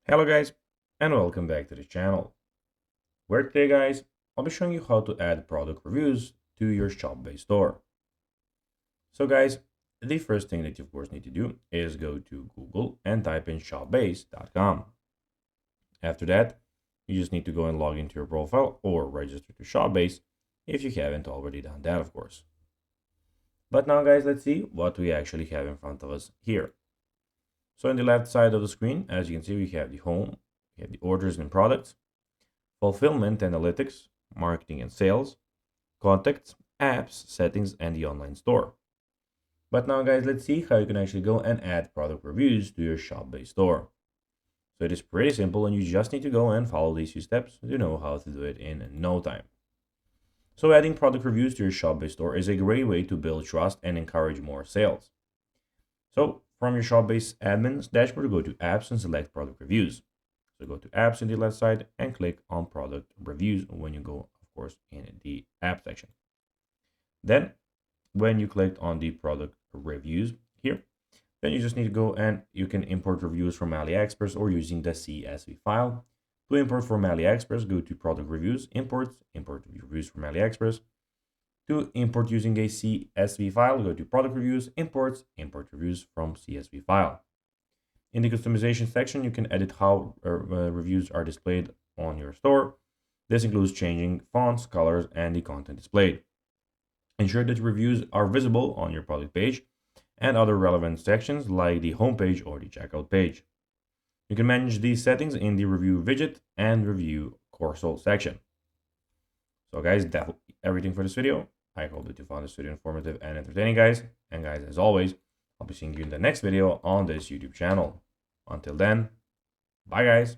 Hello guys, and welcome back to the channel, where today guys, I'll be showing you how to add product reviews to your ShopBase store. So guys, the first thing that you of course need to do is go to Google and type in shopbase.com. After that, you just need to go and log into your profile or register to ShopBase if you haven't already done that of course. But now guys, let's see what we actually have in front of us here. So on the left side of the screen, as you can see, we have the home, we have the orders and products, fulfillment, analytics, marketing and sales, contacts, apps, settings, and the online store. But now guys, let's see how you can actually go and add product reviews to your ShopBase store. So it is pretty simple and you just need to go and follow these few steps to know how to do it in no time. So adding product reviews to your ShopBase store is a great way to build trust and encourage more sales. So from your ShopBase admin's dashboard, go to apps and select product reviews. So go to apps in the left side and click on product reviews when you go, of course, in the app section. Then when you click on the product reviews here, then you just need to go and you can import reviews from AliExpress or using the CSV file. To import from AliExpress, go to product reviews, import reviews from AliExpress. To import using a CSV file, go to product reviews, import reviews from CSV file. In the customization section, you can edit how reviews are displayed on your store. This includes changing fonts, colors, and the content displayed. Ensure that reviews are visible on your product page and other relevant sections like the home page or the checkout page. You can manage these settings in the review widget and review console section. So guys, that's everything for this video. I hope that you found this video informative and entertaining, guys. And guys, as always, I'll be seeing you in the next video on this YouTube channel. Until then, bye guys.